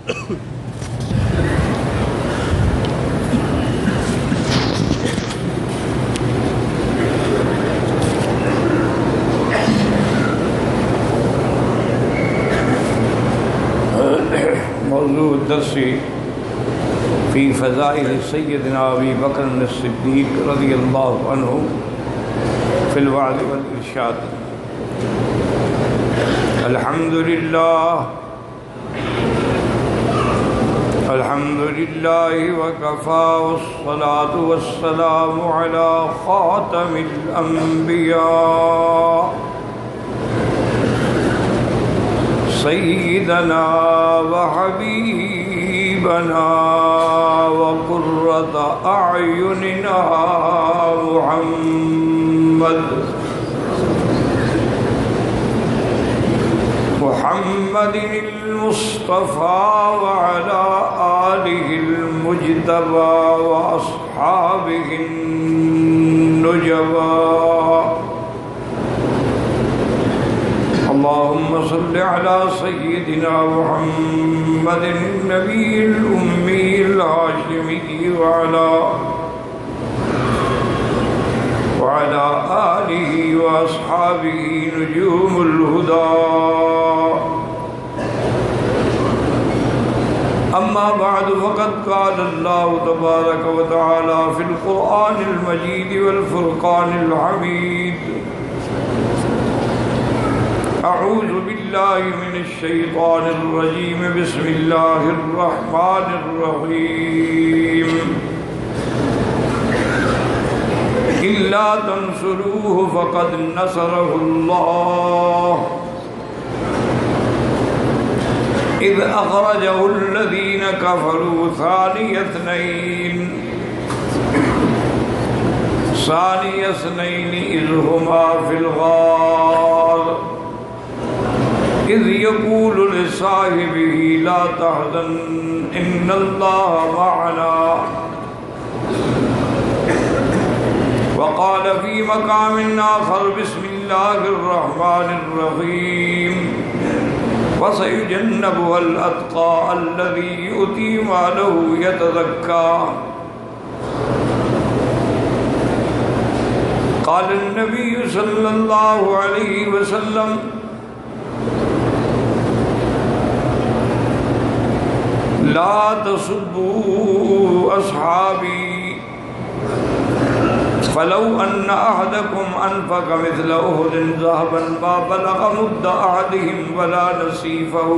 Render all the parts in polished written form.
موضوع الدرس فی فضائل سیدنا ابی بکر الصدیق رضی اللہ عنہ فی الوعظ والارشاد۔ الحمد للہ وکفا والصلاة والسلام علی خاتم الانبیاء سیدنا وحبیبنا وقرۃ اعیننا محمد المصطفى وعلى آله المجتبى وأصحابه النجبى۔ اللهم صل على سيدنا محمد النبي الأمي الهاشمي وعلى آله وأصحابه نجوم الهدى۔ أما بعد فقد قال الله تبارك وتعالى في القرآن المجيد والفرقان الحميد: أعوذ بالله من الشيطان الرجيم، بسم الله الرحمن الرحيم۔ إلا تنصروه فقد نصره الله إذ أخرجه الذين كفروا ثاني اثنين إذ هما في الغار إذ يقول لصاحبه لا تحزن إن الله معنا، وقال في مقام آخر بسم الله الرحمن الرحيم: وسيجنبها الأتقى الذي يؤتي ماله يتزكى۔ قال النبي صلى الله عليه وسلم: لا تسبوا أصحابي فلو أن أحدكم أنفق مثل أحد ذهبا ما بلغ مد أحدهم ولا نصيفه،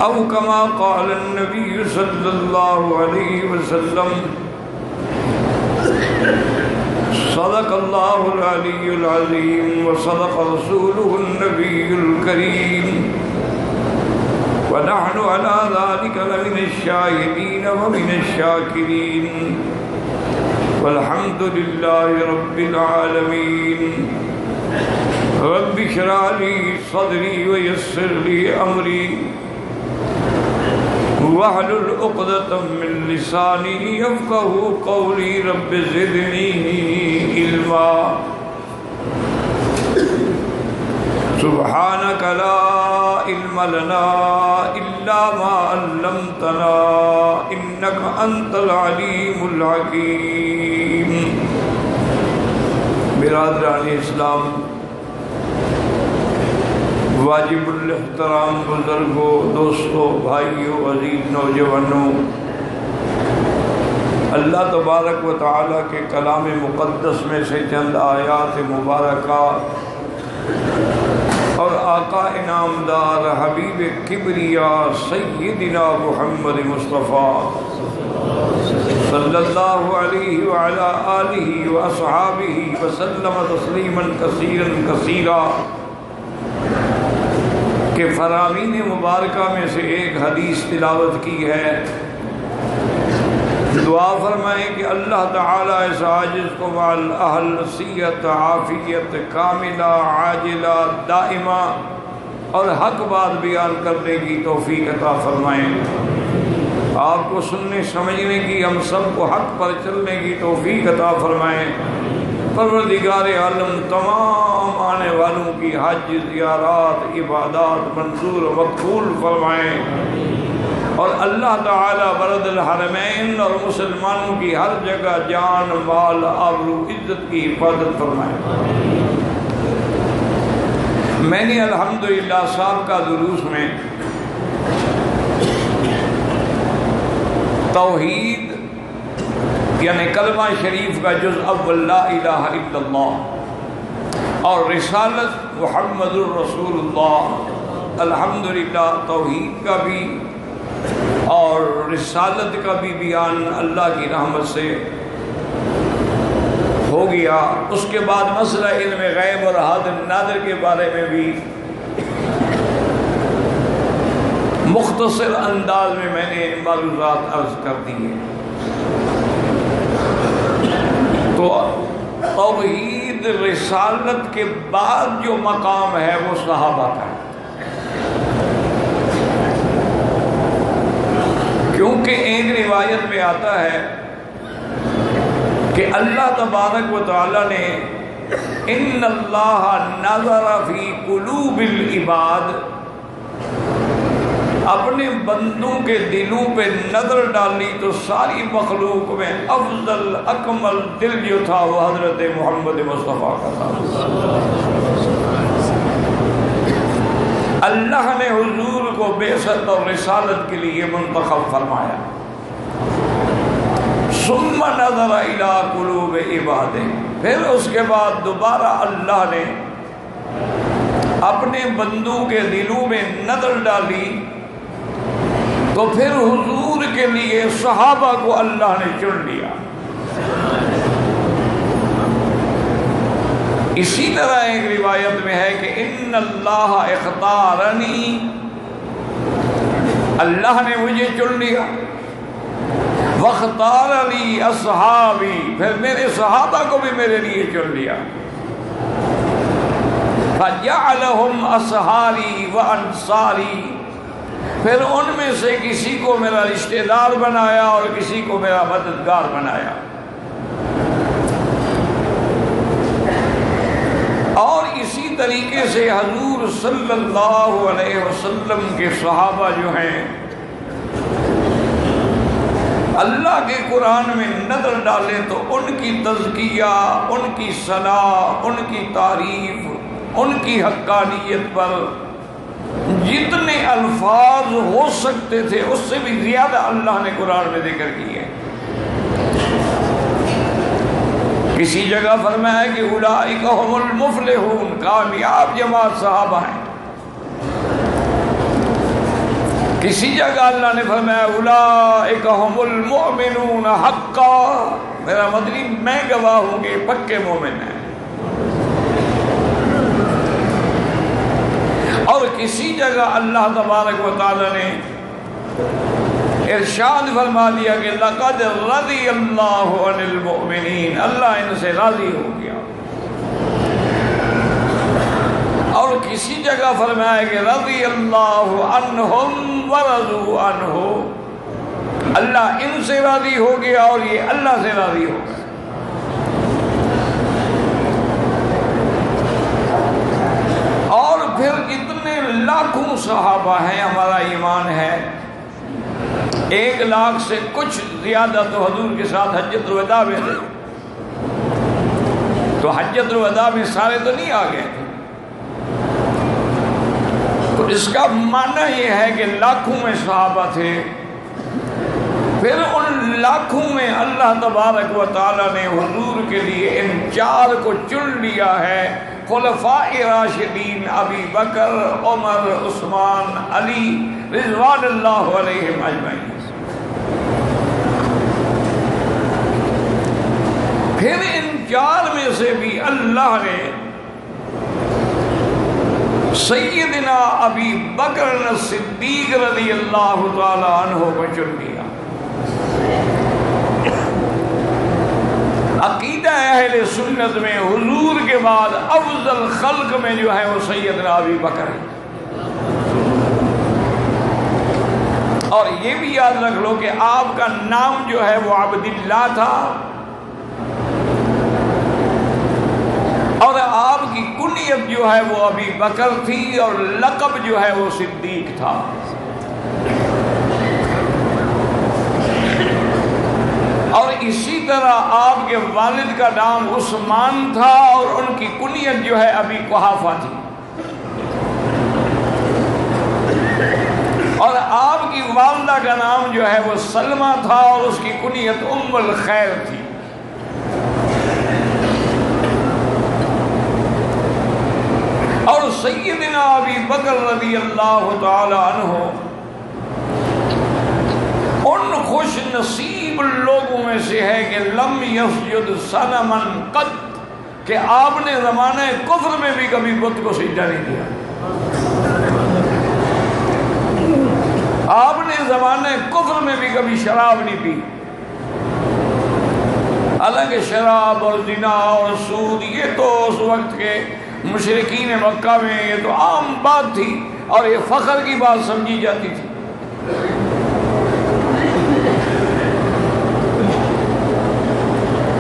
أو كما قال النبي صلى الله عليه وسلم: صدق الله العلي العظيم وصدق رسوله النبي الكريم، ونحن على ذلك لمن الشاهدين ومن الشاكرين، والحمد لله رب العالمين۔ رب اشرح لي صدري ويسر لي أمري واحلل عقدة من لساني يفقهوا قولي، رب زدني علما۔ سبحانك لا علم لنا إلا ما علمتنا إنك أنت العليم الحكيم۔ برادران اسلام، واجب الاحترام بزرگوں، دوستوں، بھائیوں، عزیز نوجوانوں، اللہ تبارک و تعالیٰ کے کلام مقدس میں سے چند آیات مبارکہ اور آقا انعامدار حبیب کبریاء سیدنا محمد مصطفیٰ صلی اللہ علیہ وعلا آلہ واصحابہ وسلم تسلیما کثیرا کثیرا کہ فرامین مبارکہ میں سے ایک حدیث تلاوت کی ہے۔ دعا فرمائیں کہ اللہ تعالیٰ اس عاجز کو مال اہل صحت عافیت کاملہ عاجلہ دائمہ اور حق بات بیان کرنے کی توفیق عطا فرمائیں۔ آپ کو سننے سمجھنے کی، ہم سب کو حق پر چلنے کی توفیق عطا فرمائیں۔ پروردگار عالم تمام آنے والوں کی حج، زیارات، عبادات منظور و مقبول فرمائیں، اور اللہ تعالی بلد الحرمین اور مسلمانوں کی ہر جگہ جان، مال، آبرو، عزت کی حفاظت فرمائیں۔ میں نے الحمدللہ صاحب کا دروس میں توحید یعنی کلمہ شریف کا جز اول لا الہ الا اللہ اور رسالت محمد الرسول اللہ، الحمدللہ توحید کا بھی اور رسالت کا بھی بیان اللہ کی رحمت سے ہو گیا۔ اس کے بعد مسئلہ علم غیب اور حاضر نادر کے بارے میں بھی مختصر انداز میں نے معلومات عرض کر دی ہے۔ تو توحید رسالت کے بعد جو مقام ہے وہ صحابہ کا ہے، کیونکہ ایک روایت میں آتا ہے کہ اللہ تبارک و تعالی نے ان اللہ نظر فی قلوب العباد، اپنے بندوں کے دلوں پہ نظر ڈالی تو ساری مخلوق میں افضل اکمل دل جو تھا وہ حضرت محمد مصطفیٰ کا تھا۔ اللہ نے حضور کو بعثت اور رسالت کے لیے منتخب فرمایا۔ ثم نظر الی قلوب عباد، پھر اس کے بعد دوبارہ اللہ نے اپنے بندوں کے دلوں میں نظر ڈالی تو پھر حضور کے لیے صحابہ کو اللہ نے چن لیا۔ اسی طرح ایک روایت میں ہے کہ ان اللہ اختارنی، اللہ نے مجھے چن لیا، واختار لی اصحابی، پھر میرے صحابہ کو بھی میرے لیے چن لیا، فجعلہم اصحاری وانصاری، پھر ان میں سے کسی کو میرا رشتہ دار بنایا اور کسی کو میرا مددگار بنایا۔ اور اسی طریقے سے حضور صلی اللہ علیہ وسلم کے صحابہ جو ہیں اللہ کے قرآن میں نظر ڈالے تو ان کی تزکیہ، ان کی صلاح، ان کی تعریف، ان کی حقانیت پر جتنے الفاظ ہو سکتے تھے اس سے بھی زیادہ اللہ نے قرآن میں ذکر کیے۔ کسی جگہ فرمایا کہ اولئک هم المفلحون، کامیاب جماعت صحابہ ہیں۔ کسی جگہ اللہ نے فرمایا اولئک هم المؤمنون حقا، میرا مطلب میں گواہ ہوں کہ پکے مومن ہیں۔ اور کسی جگہ اللہ تبارک و تعالی نے ارشاد فرما دیا کہ لقد رضی اللہ عن المؤمنین، اللہ ان سے راضی ہو گیا۔ اور کسی جگہ فرمایا کہ رضی اللہ عنہم ورضوا عنہ، اللہ ان سے راضی ہو گیا اور یہ اللہ سے راضی ہو گیا۔ اور پھر کتنے لاکھوں صحابہ ہیں، ہمارا ایمان ہے 1 لاکھ سے کچھ زیادہ تو حضور کے ساتھ حجۃ الوداع میں تھے، تو حجۃ الوداع میں سارے تو نہیں آ گئے تھے، تو اس کا معنی یہ ہے کہ لاکھوں میں صحابہ تھے۔ پھر ان لاکھوں میں اللہ تبارک و تعالی نے حضور کے لیے ان 4 کو چن لیا ہے، خلفاء راشدین ابی بکر، عمر، عثمان، علی رضوان اللہ علیہم اجمعین۔ پھر ان 4 میں سے بھی اللہ نے سیدنا ابی بکر صدیق رضی اللہ تعالی عنہ کو چن لیا۔ عقیدہ اہل سنت میں حضور کے بعد افضل خلق میں جو ہے وہ سیدنا ابی بکر ہے۔ اور یہ بھی یاد رکھ لو کہ آپ کا نام جو ہے وہ عبداللہ تھا، اور آپ کی کنیت جو ہے وہ ابی بکر تھی اور لقب جو ہے وہ صدیق تھا۔ اور اسی طرح آپ کے والد کا نام عثمان تھا اور ان کی کنیت جو ہے ابی قحافہ تھی، اور آپ کی والدہ کا نام جو ہے وہ سلمہ تھا اور اس کی کنیت ام الخیر تھی۔ اور سیدنا ابی بکر رضی اللہ تعالی عنہ ان خوش نصیب لوگوں میں سے ہے کہ لم یسجد صنما قط، کہ آپ نے زمانہ کفر میں بھی کبھی بت کو سجدہ نہیں کیا۔ آپ نے زمانہ کفر میں بھی کبھی شراب نہیں پی، حالانکہ شراب اور زنا اور سود یہ تو اس وقت کے مشرکین مکہ میں یہ تو عام بات تھی اور یہ فخر کی بات سمجھی جاتی تھی۔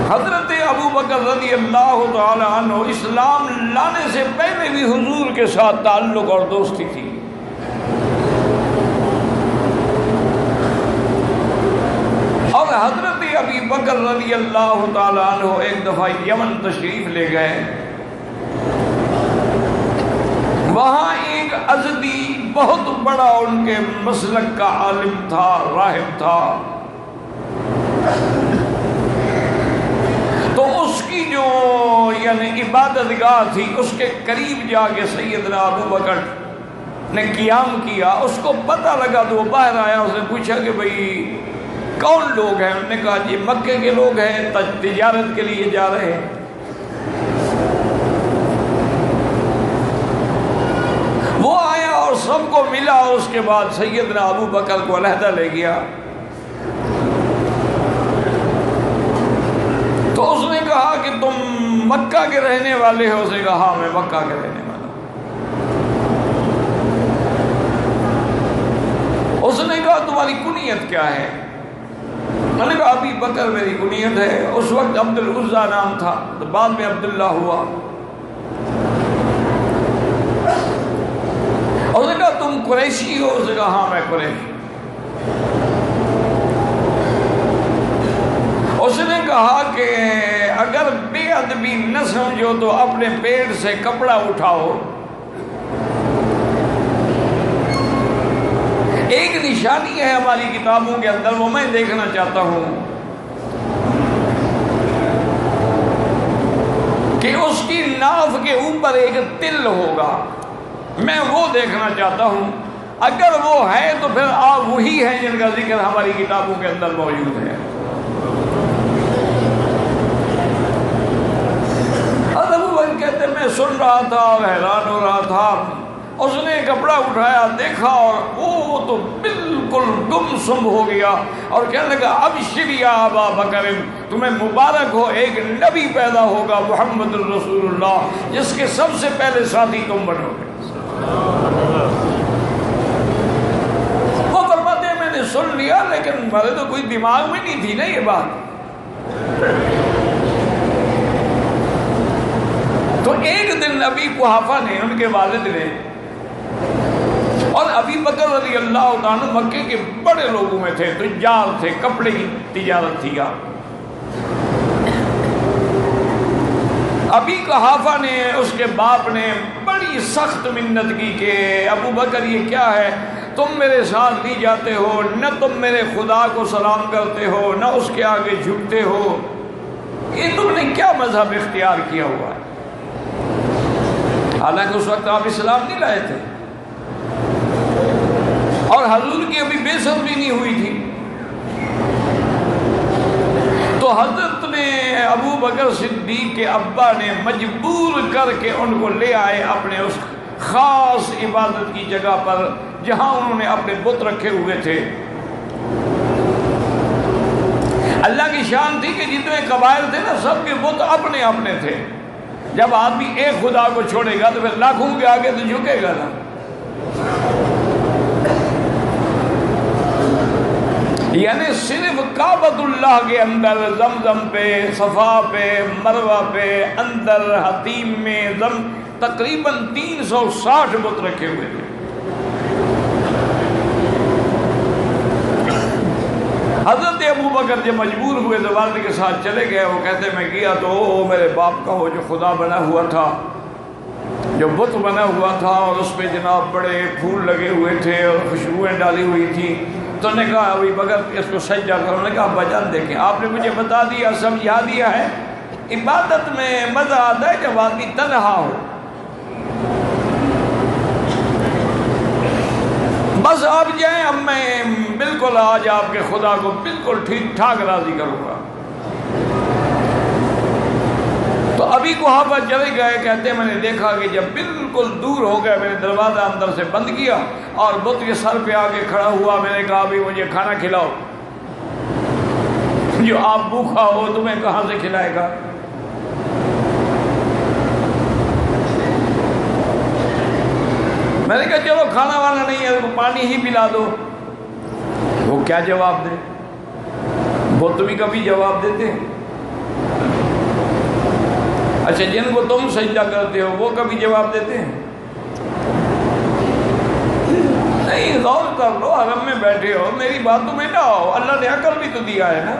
حضرت ابو بکر رضی اللہ تعالی عنہ اسلام لانے سے پہلے بھی حضور کے ساتھ تعلق اور دوستی تھی۔ اور حضرت ابی بکر رضی اللہ تعالی عنہ ایک دفعہ یمن تشریف لے گئے، وہاں ایک ازدی بہت بڑا ان کے مسلک کا عالم تھا، راہب تھا، تو اس کی جو یعنی عبادت گاہ تھی اس کے قریب جا کے سیدنا ابو بکر نے قیام کیا۔ اس کو پتہ لگا تو وہ باہر آیا، اس نے پوچھا کہ بھئی کون لوگ ہیں؟ انہوں نے کہا جی مکے کے لوگ ہیں، تجارت کے لیے جا رہے ہیں۔ وہ آیا اور سب کو ملا اور اس کے بعد سیدنا ابو بکر کو علیحدہ لے گیا، تو اس نے کہا کہ تم مکہ کے رہنے والے ہو؟ اس نے کہا ہاں میں مکہ کے رہنے والا ہوں۔ اس نے کہا تمہاری کنیت کیا ہے؟ میں نے کہا ابی بکر میری کنیت ہے۔ اس وقت عبد العزیٰ نام تھا، تو بعد میں عبداللہ ہوا۔ اس نے کہا تم قریشی ہو؟ اس نے کہا ہاں میں قریشی۔ اس نے کہا کہ اگر بے ادبی نہ سمجھو تو اپنے پیٹ سے کپڑا اٹھاؤ۔ ایک نشانی ہے ہماری کتابوں کے اندر، وہ میں دیکھنا چاہتا ہوں کہ اس کی ناف کے اوپر ایک تل ہوگا، میں وہ دیکھنا چاہتا ہوں۔ اگر وہ ہے تو پھر آپ وہی ہیں جن کا ذکر ہماری کتابوں کے اندر موجود ہے۔ کہتے میں سن رہا تھا اور حیران ہو رہا تھا، اس نے کپڑا اٹھایا دیکھا اور وہ تو بالکل گم سم ہو گیا اور کہنے لگا ابشر یا ابا بکر، تمہیں مبارک ہو، ایک نبی پیدا ہوگا محمد الرسول اللہ، جس کے سب سے پہلے ساتھی تم بنو گے۔ وہ فرماتے ہیں میں نے سن لیا لیکن میرے تو کوئی دماغ میں نہیں تھی نا یہ بات۔ تو ایک دن ابی قحافہ نے، ان کے والد نے، اور ابی بکر رضی اللہ عنہ مکے کے بڑے لوگوں میں تھے، تجار تھے، کپڑے کی تجارت تھی۔ ابی قحافہ نے، اس کے باپ نے بڑی سخت منت کی کہ ابو بکر یہ کیا ہے، تم میرے ساتھ نہیں جاتے ہو، نہ تم میرے خدا کو سلام کرتے ہو، نہ اس کے آگے جھکتے ہو، یہ تم نے کیا مذہب اختیار کیا ہوا ہے؟ حالانکہ اس وقت آپ اسلام نہیں لائے تھے اور حضور کی ابھی بعثت بھی نہیں ہوئی تھی۔ تو حضرت نے ابو بکر صدیق کے ابا نے مجبور کر کے ان کو لے آئے اپنے اس خاص عبادت کی جگہ پر جہاں انہوں نے اپنے بت رکھے ہوئے تھے۔ اللہ کی شان تھی کہ جتنے قبائل تھے نا، سب کے بت اپنے اپنے تھے۔ جب آدمی ایک خدا کو چھوڑے گا تو پھر لاکھوں کے آگے تو جھکے گا نا۔ یعنی صرف کعبۃ اللہ کے اندر زمزم پہ، صفا پہ، مروہ پہ، اندر حتیم میں تقریباً 360 بت رکھے ہوئے تھے۔ حضرت ابوبکر جب مجبور ہوئے تو والد کے ساتھ چلے گئے۔ وہ کہتے میں گیا تو میرے باپ کا وہ جو خدا بنا ہوا تھا، جو بت بنا ہوا تھا، اور اس پہ جناب بڑے پھول لگے ہوئے تھے اور خوشبوئیں ڈالی ہوئی تھی، تو نے کہا ابھی بغیر اس کو سجدہ کرو۔ نے کہا ابا جان دیکھیں، آپ نے مجھے بتا دیا، سمجھا دیا ہے، عبادت میں مزہ آتا ہے جب آدمی تنہا ہو۔ بس آپ جائیں، اب میں بالکل آج آپ کے خدا کو بالکل ٹھیک ٹھاک راضی کروں گا۔ تو ابھی قحافہ چلے گئے، کہتے ہیں میں نے دیکھا کہ جب بالکل دور ہو گئے، میں نے دروازہ اندر سے بند کیا اور بت کے سر پہ آگے کھڑا ہوا۔ میں نے کہا ابھی مجھے کھانا کھلاؤ، جو آپ بھوکا ہو تمہیں کہاں سے کھلائے گا؟ میں نے کہا چلو کھانا وانا نہیں ہے، پانی ہی پلا دو۔ وہ کیا جواب دے؟ بت بھی کبھی جواب دیتے ہیں؟ اچھا جن کو تم سجدہ کرتے ہو وہ کبھی جواب دیتے ہیں؟ نہیں، غور کر لو، حرم میں بیٹھے ہو، میری باتوں میں نہ آؤ، اللہ نے عقل بھی تو دیا ہے نا۔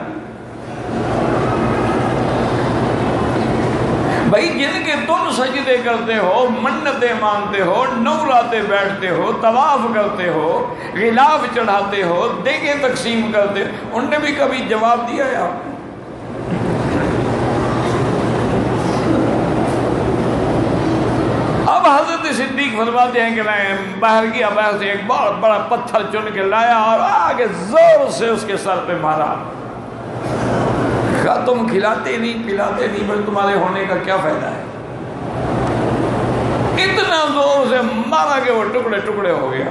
بھائی جن کے تم سجدے کرتے ہو، منتیں مانگتے ہو، نولاتے بیٹھتے ہو، طواف کرتے ہو، غلاف چڑھاتے ہو، دیگیں تقسیم کرتے ہو، ان نے بھی کبھی جواب دیا ہے آپ کو؟ اب حضرت صدیق فرماتے ہیں کہ میں باہر گیا، باہر سے ایک بہت بڑا پتھر چن کے لایا اور آگے زور سے اس کے سر پہ مارا۔ کہا تم کھلاتے نہیں پلاتے نہیں، بھائی تمہارے ہونے کا کیا فائدہ ہے؟ اتنا زور سے مارا کہ وہ ٹکڑے ٹکڑے ہو گیا۔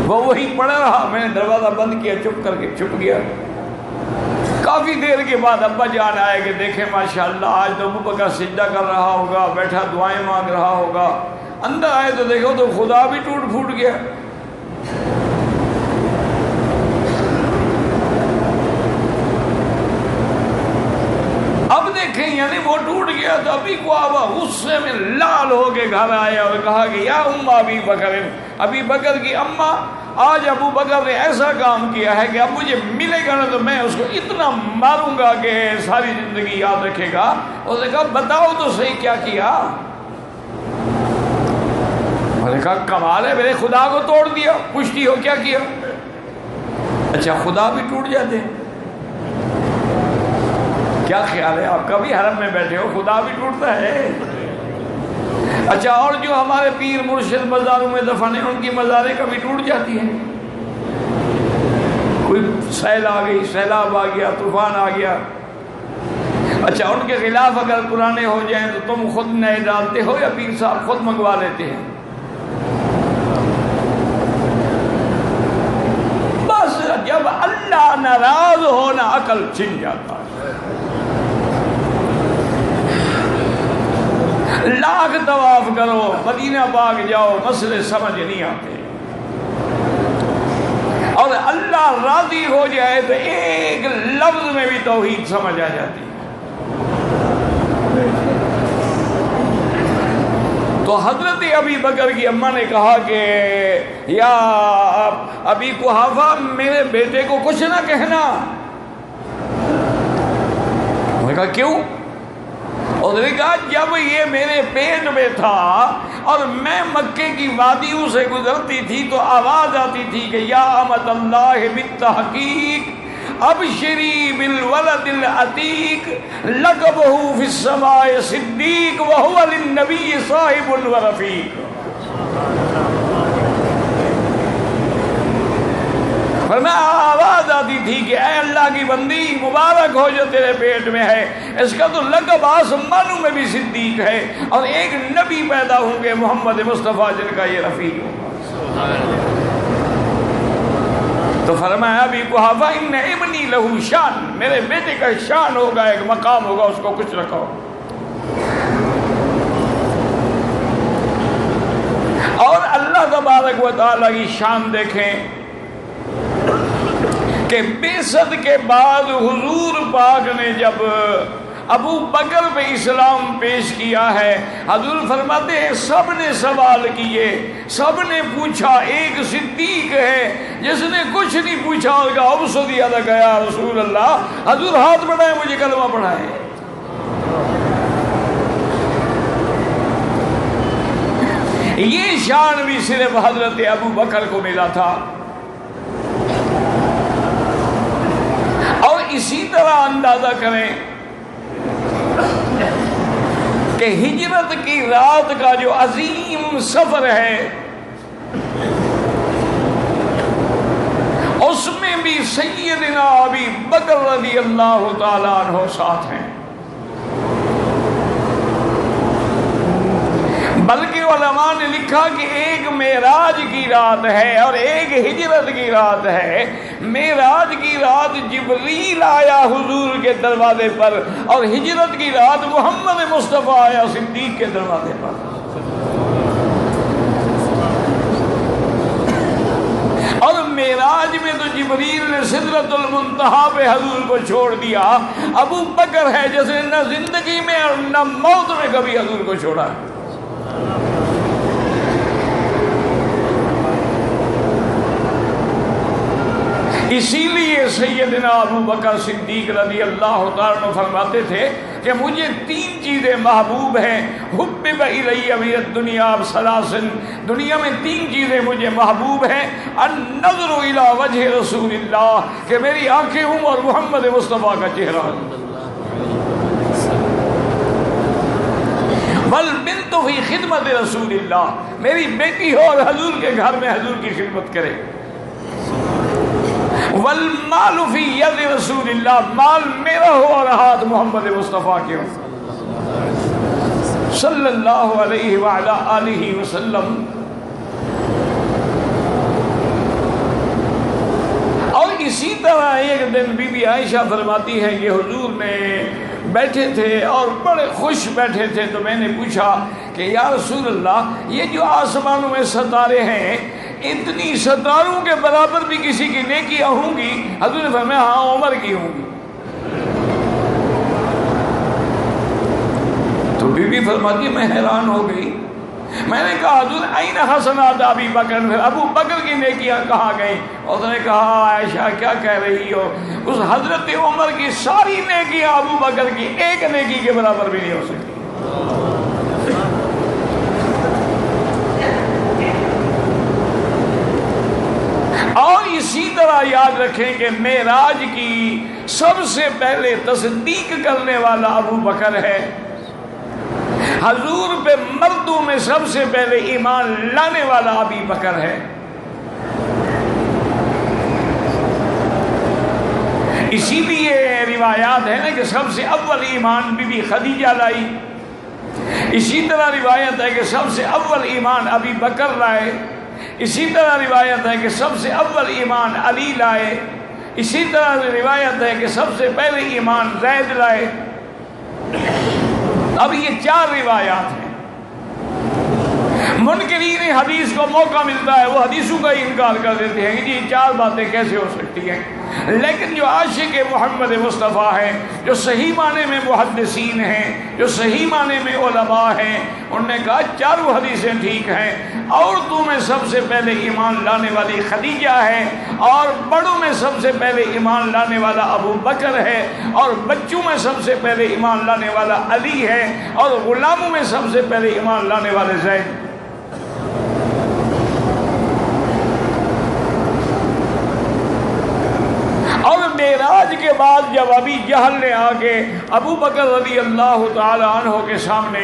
وہ وہی پڑا رہا، میں نے دروازہ بند کیا، چپ کر کے چھپ گیا۔ کافی دیر کے بعد ابا جان آئے کہ دیکھیں ماشاءاللہ آج تو ابوبکر سجدہ کر رہا ہوگا، بیٹھا دعائیں مانگ رہا ہوگا۔ اندر آئے تو دیکھو تو خدا بھی ٹوٹ پھوٹ گیا۔ اب دیکھیں یعنی وہ ٹوٹ گیا تو ابھی کو آبا غصے میں لال ہو کے گھر آیا اور کہا کہ یا ابی بکر، ابی بکر کی اماں، آج ابو بکر نے ایسا کام کیا ہے کہ اب مجھے ملے گا نا تو میں اس کو اتنا ماروں گا کہ ساری زندگی یاد رکھے گا۔ اس نے کہا بتاؤ تو صحیح کیا کیا؟ میں نے کہا کمال ہے، میرے خدا کو توڑ دیا، پوچھتی ہو کیا کیا؟ اچھا خدا بھی ٹوٹ جاتے ہیں؟ کیا خیال ہے آپ کا؟ بھی حرم میں بیٹھے ہو، خدا بھی ٹوٹتا ہے؟ اچھا اور جو ہمارے پیر مرشد مزاروں میں دفن ہیں، ان کی مزاریں کبھی ٹوٹ جاتی ہیں؟ کوئی سیل آ گئی، سیلاب آ گیا، طوفان آ گیا، اچھا ان کے خلاف اگر پرانے ہو جائیں تو تم خود نئے ڈالتے ہو یا پیر صاحب خود منگوا لیتے ہیں؟ بس جب اللہ ناراض ہونا عقل چھن جاتا ہے۔ لاکھ طواف کرو، مدینہ پاک جاؤ، مسئلے سمجھ نہیں آتے، اور اللہ راضی ہو جائے تو ایک لفظ میں بھی توحید سمجھ آ جاتی ہے۔ تو حضرت ابی بکر کی اماں نے کہا کہ یا ابی قحافہ میرے بیٹے کو کچھ نہ کہنا۔ میں نے کہا کیوں؟ اور نے کہا جب یہ میرے پیٹ میں تھا اور میں مکے کی وادیوں سے گزرتی تھی تو آواز آتی تھی کہ یا امت اللہ بالتحقیق ابشری بالولد العتیق لقبہ فی السماء صدیق وہو للنبی صاحب ورفیق۔ فرمایا آواز آتی تھی کہ اے اللہ کی بندی، مبارک ہو جو تیرے پیٹ میں ہے، اس کا تو لقب آسمانوں میں بھی صدیق ہے، اور ایک نبی پیدا ہوں گے محمد مصطفیٰ جن کا یہ رفیق ہوگا۔ تو فرمایا ابی قحافہ ان ابنی لہو شان، میرے بیٹے کا شان ہوگا، ایک مقام ہوگا، اس کو کچھ رکھو۔ اور اللہ تبارک و تعالیٰ کی شان دیکھیں، کہ بعثت کے بعد حضور پاک نے جب ابو بکر پہ اسلام پیش کیا ہے، حضور فرماتے ہیں سب نے سوال کیے، سب نے پوچھا، ایک صدیق ہے جس نے کچھ نہیں پوچھا اور کہا ابصر یدک یا رسول اللہ، حضور ہاتھ بڑھائیں مجھے کلمہ پڑھائیں۔ یہ شان بھی صرف حضرت ابو بکر کو ملا تھا۔ اور اسی طرح اندازہ کریں کہ ہجرت کی رات کا جو عظیم سفر ہے اس میں بھی سیدنا ابی بکر رضی اللہ تعالیٰ عنہ ساتھ ہیں، بلکہ علماء نے لکھا کہ ایک معراج کی رات ہے اور ایک ہجرت کی رات ہے۔ معراج کی رات جبریل آیا حضور کے دروازے پر، اور ہجرت کی رات محمد مصطفیٰ آیا صدیق کے دروازے پر۔ اور معراج میں تو جبریل نے سدرۃ المنتہا پہ حضور کو چھوڑ دیا، ابو بکر ہے جس نے نہ زندگی میں اور نہ موت میں کبھی حضور کو چھوڑا ہے۔ اسی لیے سیدنا ابو بکر صدیق رضی اللہ تعالیٰ عنہ فرماتے تھے کہ مجھے تین چیزیں محبوب ہیں، حبب الی من الدنیا بثلاثن، دنیا میں تین چیزیں مجھے محبوب ہیں، النظر الی وجہ رسول اللہ، کہ میری آنکھیں ہوں اور محمد مصطفیٰ کا چہرہ، والبنت فی خدمت رسول اللہ، میری بیٹی ہو اور حضور کے گھر میں حضور کی خدمت کرے، والمال فی ید رسول اللہ، مال میرا ہو اور ہاتھ محمد مصطفیٰ کے ہو صلی اللہ علیہ وعلا آلہ وسلم۔ اور اسی طرح ایک دن بی بی عائشہ فرماتی ہے کہ حضور نے بیٹھے تھے اور بڑے خوش بیٹھے تھے، تو میں نے پوچھا کہ یا رسول اللہ یہ جو آسمانوں میں ستارے ہیں، اتنی ستاروں کے برابر بھی کسی کی نیکیاں ہوں گی؟ حضور نے فرمایا ہاں عمر کی ہوں گی۔ تو بی بی فرماتی ہے میں حیران ہو گئی، میں نے کہا حضور این حسنات ابی بکر، پھر ابو بکر کی نیکیاں کہاں گئیں؟ اس نے کہا عائشہ کیا کہہ رہی ہو، اس حضرت عمر کی ساری نیکیاں ابو بکر کی ایک نیکی کے برابر بھی نہیں ہو سکتی۔ اور اسی طرح یاد رکھیں کہ معراج کی سب سے پہلے تصدیق کرنے والا ابو بکر ہے، حضور پہ مردوں میں سب سے پہلے ایمان لانے والا ابی بکر ہے۔ اسی لیے روایات ہے نا کہ سب سے اول ایمان بی بی خدیجہ لائی، اسی طرح روایت ہے کہ سب سے اول ایمان ابی بکر لائے، اسی طرح روایت ہے کہ سب سے اول ایمان علی لائے، اسی طرح روایت ہے کہ سب سے پہلے ایمان زید لائے۔ اب یہ چار روایات ہیں، منکرین حدیث کو موقع ملتا ہے وہ حدیثوں کا ہی انکار کر دیتے ہیں کہ یہ چار باتیں کیسے ہو سکتی ہیں، لیکن جو عاشق محمد مصطفیٰ ہیں، جو صحیح معنی میں محدثین ہیں، جو صحیح معنی میں علماء ہیں، انہوں نے کہا چاروں حدیثیں ٹھیک ہیں، عورتوں میں سب سے پہلے ایمان لانے والی خدیجہ ہے، اور بڑوں میں سب سے پہلے ایمان لانے والا ابو بکر ہے، اور بچوں میں سب سے پہلے ایمان لانے والا علی ہے، اور غلاموں میں سب سے پہلے ایمان لانے والے زید۔ اور معراج کے بعد جب ابی جہل نے آ کے ابو بکر رضی اللہ تعالی عنہ کے سامنے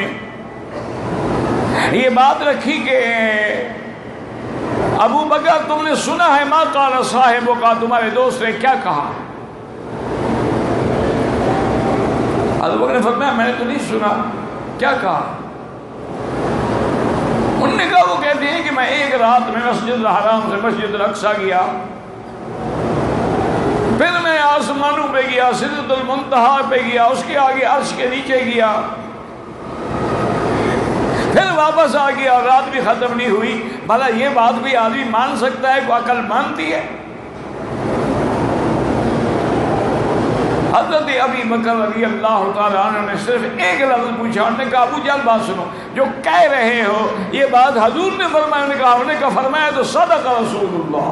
یہ بات رکھی کہ ابو بکر تم نے سنا ہے ما قال صاحبوں کا، تمہارے دوست نے کیا کہا؟ ابو بکر نے فرمایا میں نے تو نہیں سنا، کیا کہا؟ انہوں نے کہا وہ کہتے ہیں کہ میں ایک رات میں مسجد الحرام سے مسجد الاقصی گیا، پھر میں آسمانوں پہ گیا، سدرۃ المنتہا پہ گیا، اس کے آگے عرش کے نیچے گیا، پھر واپس آ گیا اور رات بھی ختم نہیں ہوئی۔ بھلا یہ بات بھی آدمی مان سکتا ہے، کوئی عقل مانتی ہے؟ حضرت ابی بکر رضی اللہ تعالیٰ عنہ نے صرف ایک لفظ پوچھا، انہوں نے کہا ابو جہل بات سنو، جو کہہ رہے ہو یہ بات حضور نے فرمایا؟ انہوں نے کہا فرمایا تو صدق رسول اللہ۔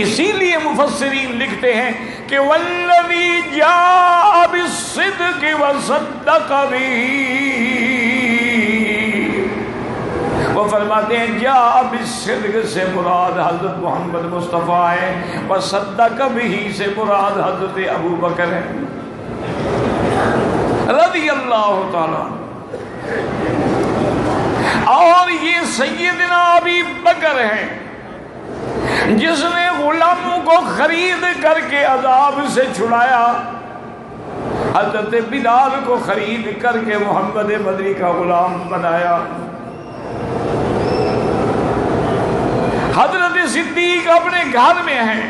اسی لیے مفسرین لکھتے ہیں کہ والذی جاء بالصدق وصدق بہ، وہ فرماتے ہیں جاء بالصدق سے مراد حضرت محمد مصطفیٰ ہے، وصدق بہ سے مراد حضرت ابو بکر ہے رضی اللہ تعالیٰ۔ اور یہ سیدنا ابی بکر ہے جس نے غلاموں کو خرید کر کے عذاب سے چھڑایا، حضرت بلال کو خرید کر کے محمد مدنی کا غلام بنایا، حضرت صدیق اپنے گھر میں ہیں،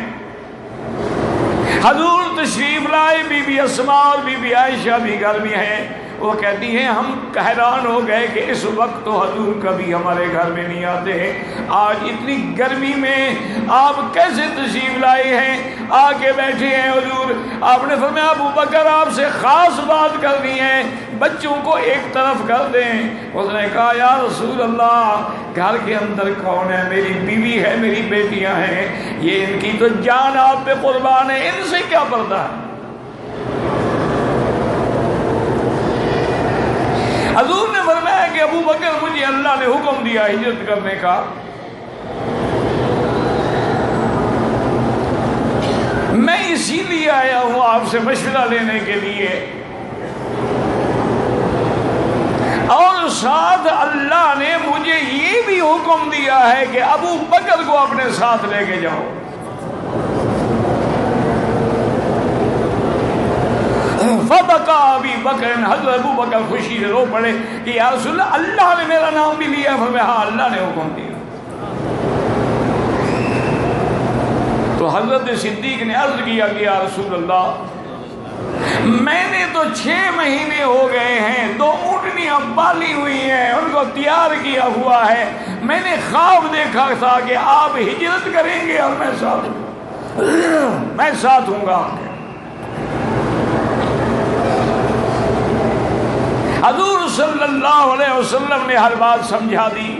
حضور تشریف لائے، بی بی اسماء اور بی بی عائشہ بھی گھر میں ہیں۔ وہ کہتی ہیں ہم حیران ہو گئے کہ اس وقت تو حضور کبھی ہمارے گھر میں نہیں آتے ہیں، آج اتنی گرمی میں آپ کیسے تشریف لائے ہیں، آ کے بیٹھے ہیں حضور؟ آپ نے فرمایا ابو بکر آپ سے خاص بات کرنی ہے، بچوں کو ایک طرف کر دیں۔ اس نے کہا یا رسول اللہ گھر کے اندر کون ہے؟ میری بیوی ہے، میری بیٹیاں ہیں، یہ ان کی تو جان آپ پہ قربان ہے، ان سے کیا پردہ ہے؟ حضور نے فرمایا کہ ابو بکر مجھے اللہ نے حکم دیا ہجرت کرنے کا، میں اسی لیے آیا ہوں آپ سے مشورہ لینے کے لیے، اور ساتھ اللہ نے مجھے یہ بھی حکم دیا ہے کہ ابو بکر کو اپنے ساتھ لے کے جاؤ۔ فبکا ابی بکر، حضرت ابو بکر خوشی سے رو پڑے کہ یا رسول اللہ اللہ نے میرا نام بھی لیا۔ فرمایا ہاں اللہ نے حکم دیا۔ تو حضرت صدیق نے عرض کیا کہ یا رسول اللہ میں نے تو 6 مہینے ہو گئے ہیں، 2 اونٹنیاں پالی ہوئی ہیں، ان کو تیار کیا ہوا ہے، میں نے خواب دیکھا تھا کہ آپ ہجرت کریں گے اور میں ساتھ ہوں گا آپ کے۔ حضور صلی اللہ علیہ وسلم نے ہر بات سمجھا دی۔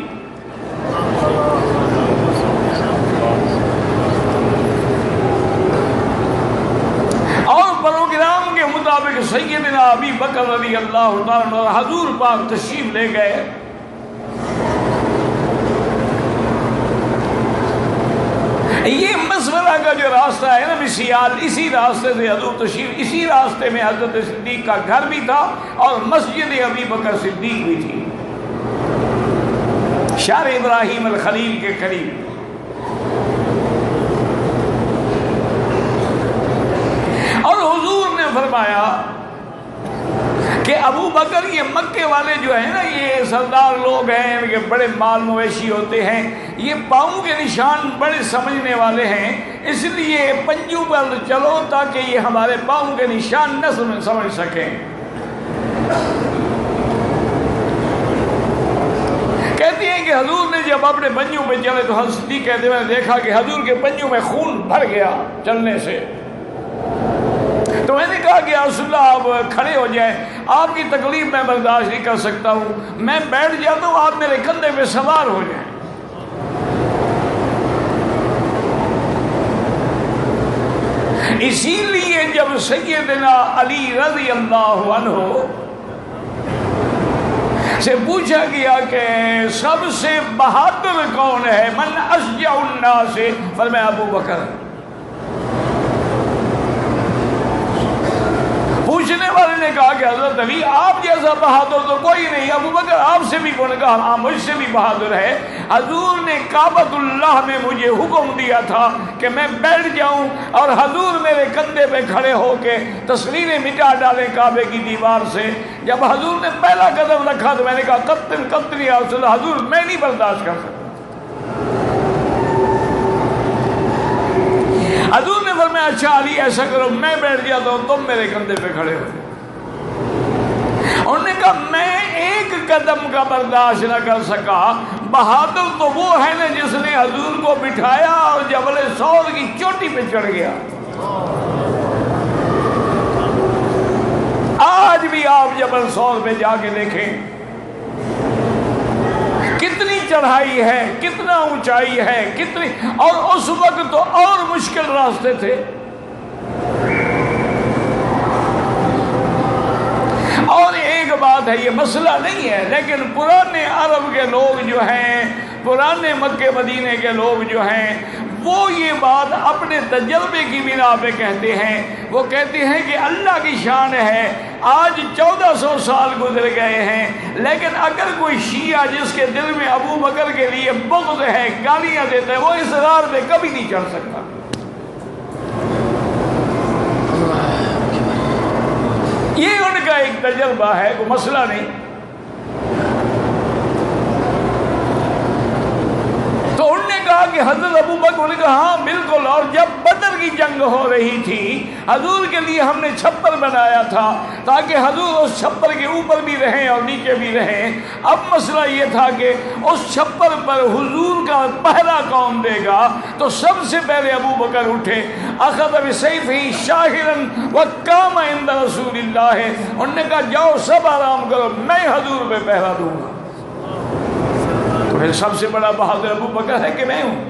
اور پروگرام کے مطابق سیدنا ابی بکر رضی اللہ تعالیٰ عنہ حضور پاک تشریف لے گئے۔ یہ مشورہ کا جو راستہ ہے نا مسیال، اسی راستے سے حضور تشریف، اسی راستے میں حضرت صدیق کا گھر بھی تھا اور مسجد ابی بکر صدیق بھی تھی، شار ابراہیم الخلیل کے قریب۔ اور حضور نے فرمایا کہ ابو بکر یہ مکے والے جو ہیں نا یہ سردار لوگ ہیں، ان کے بڑے مال مویشی ہوتے ہیں، یہ پاؤں کے نشان بڑے سمجھنے والے ہیں، اس لیے پنجوں پر چلو تاکہ یہ ہمارے پاؤں کے نشان نہ سمجھ سکیں۔ کہتی ہیں کہ حضور نے جب اپنے پنجوں پہ چلے تو حضرت صدیق کہتے ہیں میں نے دیکھا کہ حضور کے پنجوں میں خون بھر گیا چلنے سے، تو میں نے کہا کہ یا رسول اللہ آپ کھڑے ہو جائیں، آپ کی تکلیف میں برداشت نہیں کر سکتا ہوں، میں بیٹھ جاتا ہوں، آپ میرے کندھے پہ سوار ہو جائیں۔ اسی لیے جب سیدنا علی رضی اللہ عنہ سے پوچھا گیا کہ سب سے بہادر کون ہے، من اشجع الناس، فرمایا ابو بکر۔ پوچھنے والے نے کہا کہ حضرت علی آپ جیسا بہادر تو کوئی نہیں، ابو بکر آپ سے بھی کون؟ کہا ہاں مجھ سے بھی بہادر ہے، حضور نے کعبۃ اللہ میں مجھے حکم دیا تھا کہ میں بیٹھ جاؤں اور حضور میرے کندھے پہ کھڑے ہو کے تصویریں مٹا ڈالیں کعبے کی دیوار سے۔ جب حضور نے پہلا قدم رکھا تو میں نے کہا قتل یا رسول اللہ، حضور میں نہیں برداشت کر سکتا۔ حضور نے فرمایا اچھا علی ایسا کرو میں بیٹھ جاتا ہوں، تم میرے کندھے پہ کھڑے ہو۔ انہوں نے کہا میں ایک قدم کا برداشت نہ کر سکا، بہادر تو وہ ہے نا جس نے حضور کو بٹھایا اور جبل ثور کی چوٹی پہ چڑھ گیا۔ آج بھی آپ جبل ثور پہ جا کے دیکھیں کتنی چڑھائی ہے، کتنا اونچائی ہے، کتنی، اور اس وقت تو اور مشکل راستے تھے۔ اور ایک بات ہے، یہ مسئلہ نہیں ہے، لیکن پرانے عرب کے لوگ جو ہیں، پرانے مکے مدینے کے لوگ جو ہیں، وہ یہ بات اپنے تجربے کی بنا پہ کہتے ہیں۔ وہ کہتے ہیں کہ اللہ کی شان ہے، آج 1400 سال گزر گئے ہیں، لیکن اگر کوئی شیعہ جس کے دل میں ابو بکر کے لیے بغض ہے، گالیاں دیتا ہے، وہ اس غار پہ کبھی نہیں چڑھ سکتا۔ یہ ان کا ایک تجربہ ہے، کوئی مسئلہ نہیں۔ تو انہوں نے کہا کہ حضرت ابو بکر نے کہا ہاں بالکل، اور جب بدر کی جنگ ہو رہی تھی حضور کے لیے ہم نے چھپر بنایا تھا تاکہ حضور اس چھپر کے اوپر بھی رہیں اور نیچے بھی رہیں۔ اب مسئلہ یہ تھا کہ اس چھپر پر حضور کا پہرا کون دے گا؟ تو سب سے پہلے ابو بکر اٹھے، اخذ بسیفہ شاہرا وقام عند رسول اللہ، انہوں نے کہا جاؤ سب آرام کرو، میں حضور پہ پہرا دوں گا۔ تو پھر سب سے بڑا بہادر ابو بکر ہے کہ میں ہوں۔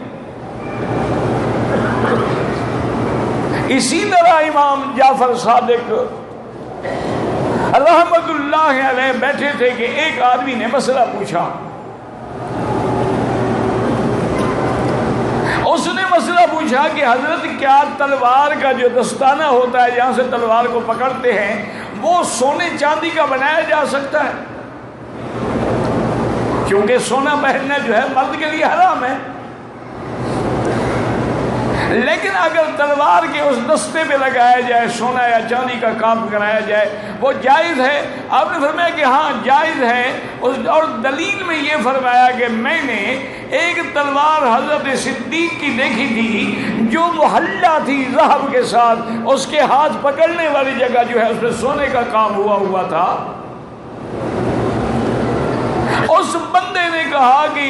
اسی طرح امام جعفر صادق رحمت اللہ علیہ بیٹھے تھے کہ ایک آدمی نے مسئلہ پوچھا، اس نے مسئلہ پوچھا کہ حضرت کیا تلوار کا جو دستانہ ہوتا ہے جہاں سے تلوار کو پکڑتے ہیں وہ سونے چاندی کا بنایا جا سکتا ہے؟ کیونکہ سونا پہننا جو ہے مرد کے لیے حرام ہے، لیکن اگر تلوار کے اس دستے پہ لگایا جائے، سونا یا چاندی کا کام کرایا جائے، وہ جائز ہے؟ آپ نے فرمایا کہ ہاں جائز ہے، اور دلیل میں یہ فرمایا کہ میں نے ایک تلوار حضرت صدیق کی دیکھی تھی جو محلہ تھی ذہب کے ساتھ، اس کے ہاتھ پکڑنے والی جگہ جو ہے اس میں سونے کا کام ہوا تھا۔ اس بندے نے کہا کہ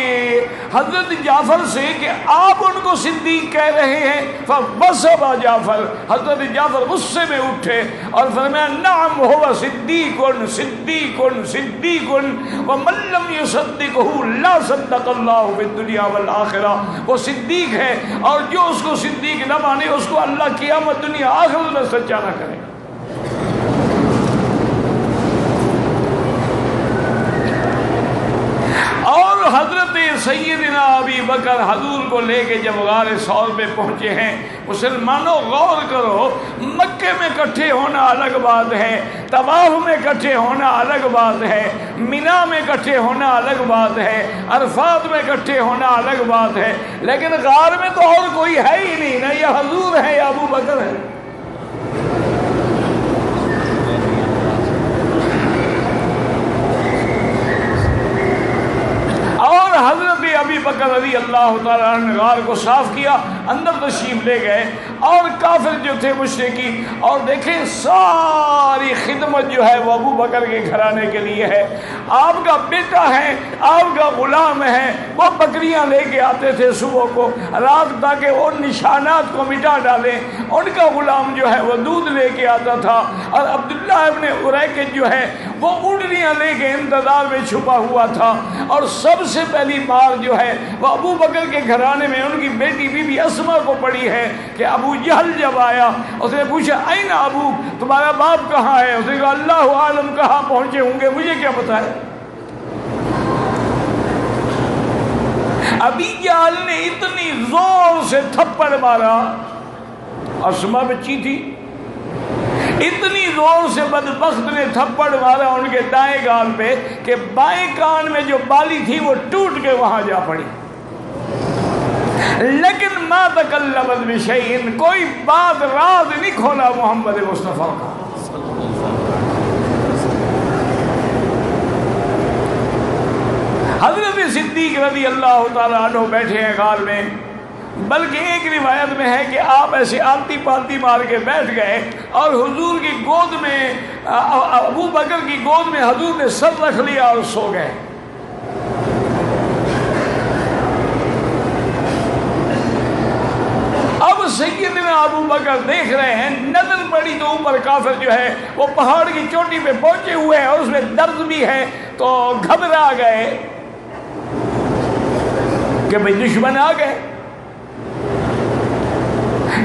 حضرت جعفر سے کہ آپ ان کو صدیق کہہ رہے ہیں، فبصب جعفر، حضرت جعفر غصے میں اٹھے اور فرمایا نعم هو صدیق صدیق صدیق ومن لم يصدقه لا صدق الله في الدنيا والآخرہ، وہ صدیق ہے اور جو اس کو صدیق نہ مانے اس کو اللہ قیامت دنیا آخرت میں سچا نہ کرے۔ اور حضرت سیدنا ابی بکر حضور کو لے کے جب غار ثور پہ پہنچے ہیں، مسلمانوں غور کرو، مکے میں اکٹھے ہونا الگ بات ہے، طواف میں اکٹھے ہونا الگ بات ہے، مینا میں اکٹھے ہونا الگ بات ہے، عرفات میں اکٹھے ہونا الگ بات ہے، لیکن غار میں تو اور کوئی ہے ہی نہیں، نہ یہ حضور ہے یا ابو بکر ہے۔ اور حضرت ابی بکر رضی اللہ تعالیٰ عنہ نے غار کو صاف کیا، اندر تشریف لے گئے، اور کافر جو تھے مشرکی، اور دیکھیں ساری خدمت جو ہے وہ ابو بکر کے گھرانے کے لیے ہے۔ آپ کا بیٹا ہے، آپ کا غلام ہے، وہ بکریاں لے کے آتے تھے صبح کو رات تاکہ ان نشانات کو مٹا ڈالیں، ان کا غلام جو ہے وہ دودھ لے کے آتا تھا، اور عبداللہ ابن اریکت جو ہے وہ اونٹنیاں لے کے انتظار میں چھپا ہوا تھا، اور سب سے پہلی بار جو ہے وہ ابو بکر کے گھرانے میں ان کی بیٹی بی بی اسما کو پڑی ہے کہ ابو جہل جب آیا اس نے پوچھا این ابو، تمہارا باپ کہاں ہے؟ اس نے کہا اللہ عالم کہاں پہنچے ہوں گے، مجھے کیا پتا ہے۔ ابی جہل نے اتنی زور سے تھپڑ مارا، اسما بچی تھی، اتنی زور سے بدبخت نے تھپڑ مارا ان کے دائیں گال پہ کہ بائیں کان میں جو بالی تھی وہ ٹوٹ کے وہاں جا پڑی، لیکن ما تکلمت بشیء، کوئی بات راز نہیں کھولا محمد مصطفیٰ کا۔ حضرت صدیق رضی اللہ تعالیٰ عنہ بیٹھے ہیں غار میں، بلکہ ایک روایت میں ہے کہ آپ ایسے آلتی پالتی مار کے بیٹھ گئے اور حضور کی گود میں ابو بکر کی گود میں حضور نے سر رکھ لیا اور سو گئے۔ اب سیدنا ابو بکر دیکھ رہے ہیں، نظر پڑی تو اوپر کافر جو ہے وہ پہاڑ کی چوٹی پہ پہنچے ہوئے ہیں اور اس میں درد بھی ہے، تو گھبرا گئے کہ بھئی دشمن آ گئے۔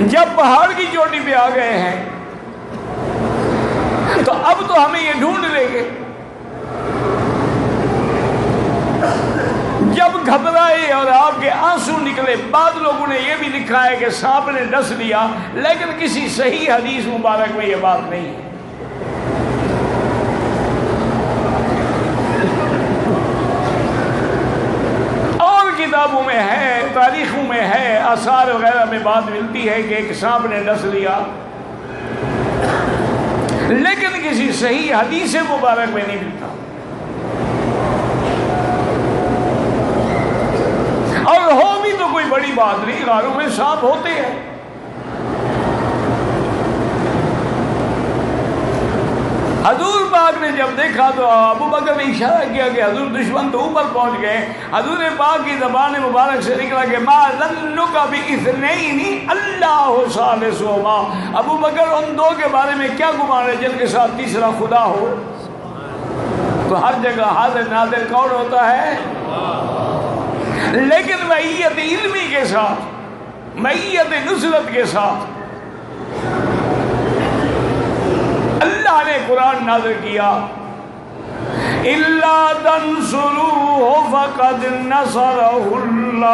جب پہاڑ کی چوٹی پہ آ گئے ہیں تو اب تو ہمیں یہ ڈھونڈ لیں گے۔ جب گھبرائے اور آپ کے آنسو نکلے، بعض لوگوں نے یہ بھی لکھا ہے کہ سانپ نے ڈس لیا، لیکن کسی صحیح حدیث مبارک میں یہ بات نہیں ہے۔ کتابوں میں ہے، تاریخوں میں ہے، آثار وغیرہ میں بات ملتی ہے کہ ایک سانپ نے ڈس لیا، لیکن کسی صحیح حدیث مبارک میں نہیں ملتا۔ اور ہو بھی تو کوئی بڑی بات نہیں، غاروں میں سانپ ہوتے ہیں۔ حضور پاک نے جب دیکھا تو ابو بکر نے اشارہ کیا کہ حضور دشمن تو اوپر پہنچ گئے۔ حضور پاک کی زبان مبارک سے نکلا کہ ما ظنک باثنین اللہ ثالثہما، ابو بکر ان دو کے بارے میں کیا گمان ہے جن کے ساتھ تیسرا خدا ہو؟ تو ہر جگہ حاضر ناظر کون ہوتا ہے؟ لیکن معیت علمی کے ساتھ، معیت نصرت کے ساتھ اللہ نے قرآن نازل کیا، اِلَّا تَنْصُرُوهُ فَقَدْ نَصَرَهُ اللَّهُ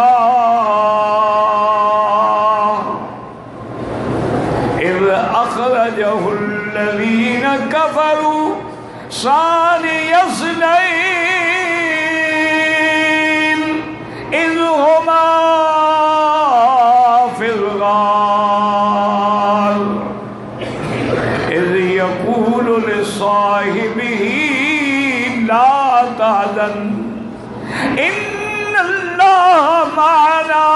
إِذْ أَخْرَجَهُ الَّذِينَ كَفَرُوا ثَانِيَ اثْنَيْنِ إِذْ هُمَا فِي الْغَارِ إِذْ يَقُولُ لِصَاحِبِهِ لَا تَحْزَنْ إِنَّ اللَّهَ مَعَنَا۔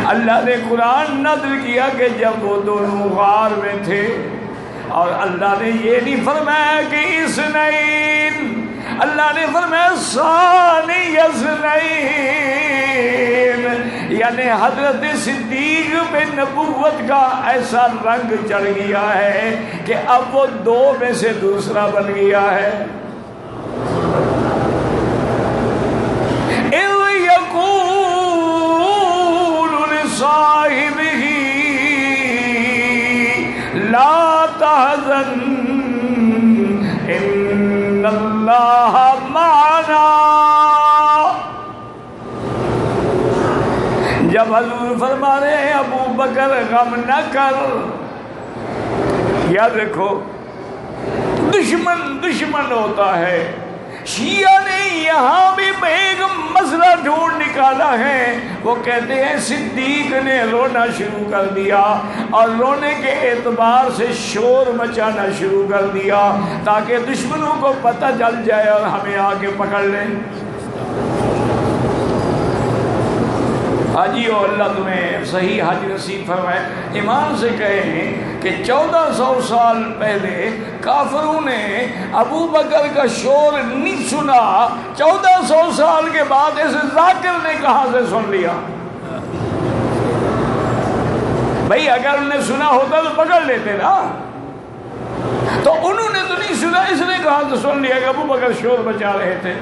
اللہ نے قرآن نازل کیا کہ جب وہ دونوں غار میں تھے، اور اللہ نے یہ نہیں فرمایا کہ اثنین، اللہ نے فرمایا ثانی اثنین، یعنی حضرت صدیق پہ نبوت کا ایسا رنگ چڑھ گیا ہے کہ اب وہ دو میں سے دوسرا بن گیا ہے۔ اِذْ يَقُولُ لِصَاحِبِهِ لَا تَحْزَنْ إِنَّ اللَّهَ مَعَنَا۔ جب حضور فرما رہے ہیں ابو بکر غم نہ کر، یاد رکھو دشمن دشمن ہوتا ہے۔ شیعہ نے یہاں بھی ایک مسئلہ ڈھونڈ نکالا ہے، وہ کہتے ہیں صدیق نے رونا شروع کر دیا اور رونے کے اعتبار سے شور مچانا شروع کر دیا تاکہ دشمنوں کو پتہ چل جائے اور ہمیں آ کے پکڑ لیں۔ حاجی اور اللہ تمہیں صحیح حج نصیب فرمائے۔ ایمان سے کہیں کہ 1400 سال پہلے کافروں نے ابو بکر کا شور نہیں سنا، 1400 سال کے بعد اس ذاکر نے کہاں سے سن لیا؟ بھئی اگر انہوں نے سنا ہوتا تو پکڑ لیتے نا، تو انہوں نے تو نہیں سنا، اس نے کہاں سے سن لیا کہ ابو بکر شور بچا رہے تھے؟